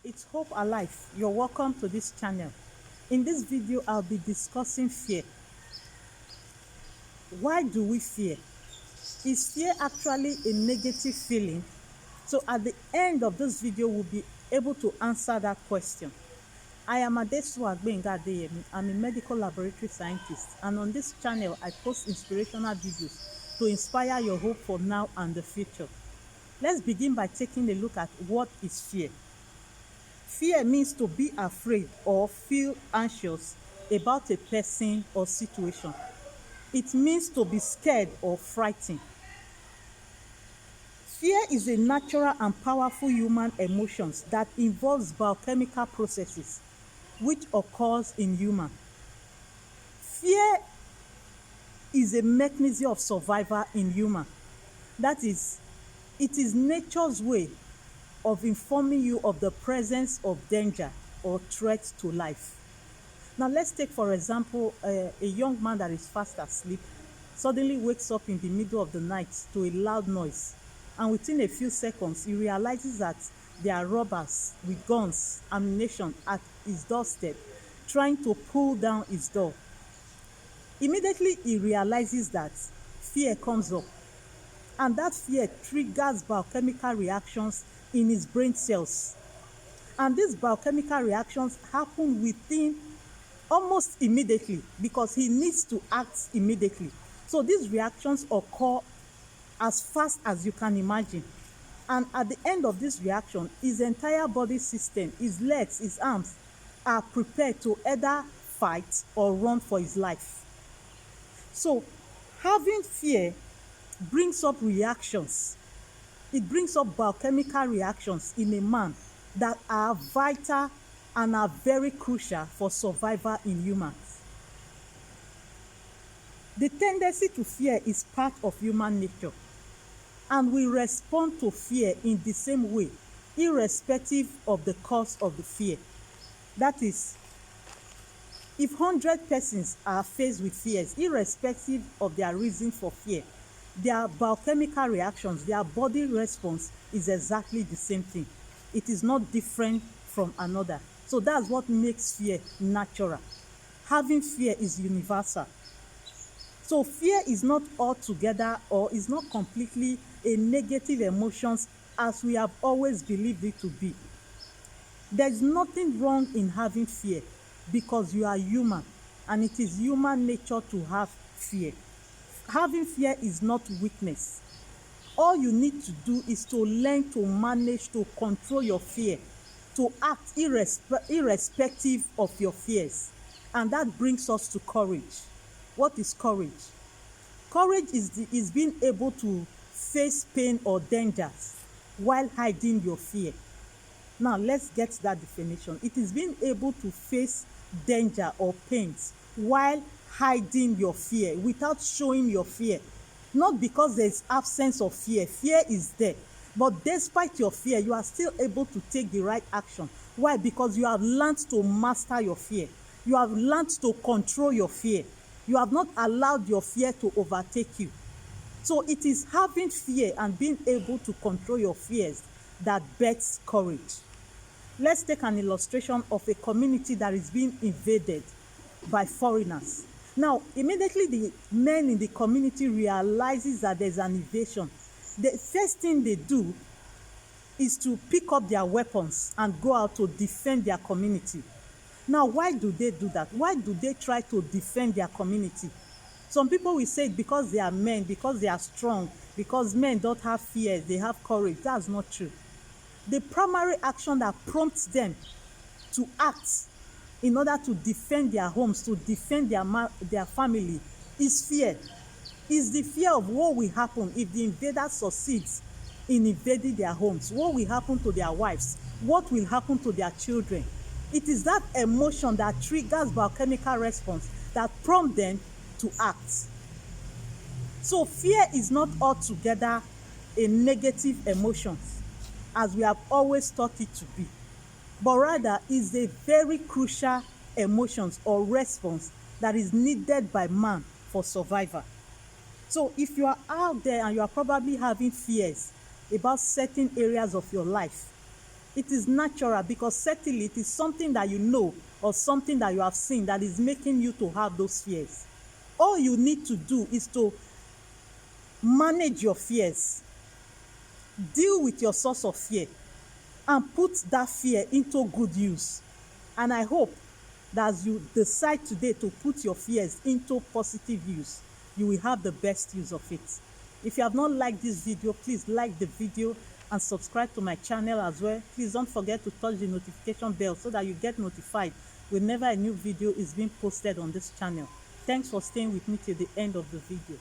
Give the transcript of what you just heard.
It's Hope Alive. You're welcome to this channel. In this video, I'll be discussing fear. Why do we fear? Is fear actually a negative feeling? So at the end of this video, we'll be able to answer that question. I am Adesu Agbenga Adeyemi. I'm a medical laboratory scientist, and on this channel, I post inspirational videos to inspire your hope for now and the future. Let's begin by taking a look at what is fear. Fear means to be afraid or feel anxious about a person or situation. It means to be scared or frightened. Fear is a natural and powerful human emotion that involves biochemical processes which occurs in humans. Fear is a mechanism of survival in humans. That is, it is nature's way of informing you of the presence of danger or threat to life. Now let's take for example a young man that is fast asleep suddenly wakes up in the middle of the night to a loud noise, and within a few seconds he realizes that there are robbers with guns, ammunition at his doorstep trying to pull down his door. Immediately he realizes that fear comes up, and that fear triggers biochemical reactions in his brain cells. And these biochemical reactions happen within almost immediately because he needs to act immediately. So these reactions occur as fast as you can imagine. And at the end of this reaction, his entire body system, his legs, his arms, are prepared to either fight or run for his life. So having fear brings up reactions. It brings up biochemical reactions in a man that are vital and are very crucial for survival in humans. The tendency to fear is part of human nature, and we respond to fear in the same way, irrespective of the cause of the fear. That is, if 100 persons are faced with fears, irrespective of their reason for fear, their biochemical reactions, their body response is exactly the same thing. It is not different from another. So that's what makes fear natural. Having fear is universal. So fear is not altogether or is not completely a negative emotion as we have always believed it to be. There is nothing wrong in having fear because you are human, and it is human nature to have fear. Having fear is not weakness. All you need to do is to learn to manage to control your fear, to act irrespective of your fears. And that brings us to courage. What is courage? Courage is being able to face pain or dangers while hiding your fear. Now let's get that definition. It is being able to face danger or pains while hiding your fear, without showing your fear. Not because there is absence of fear. Fear is there. But despite your fear, you are still able to take the right action. Why? Because you have learned to master your fear. You have learned to control your fear. You have not allowed your fear to overtake you. So it is having fear and being able to control your fears that births courage. Let's take an illustration of a community that is being invaded by foreigners. Now, immediately the men in the community realizes that there's an invasion. The first thing they do is to pick up their weapons and go out to defend their community. Now, why do they do that? Why do they try to defend their community? Some people will say because they are men, because they are strong, because men don't have fear, they have courage. That's not true. The primary action that prompts them to act in order to defend their homes, to defend their family, is fear. Is the fear of what will happen if the invader succeeds in invading their homes. What will happen to their wives? What will happen to their children? It is that emotion that triggers biochemical response that prompts them to act. So fear is not altogether a negative emotion as we have always thought it to be, but rather is a very crucial emotion or response that is needed by man for survival. So if you are out there and you are probably having fears about certain areas of your life, It is natural, because certainly it is something that you know or something that you have seen that is making you to have those fears. All you need to do is to manage your fears, deal with your source of fear, and put that fear into good use. And I hope that as you decide today to put your fears into positive use, you will have the best use of it. If you have not liked this video, please like the video and subscribe to my channel as well. Please don't forget to touch the notification bell so that you get notified whenever a new video is being posted on this channel. Thanks for staying with me till the end of the video.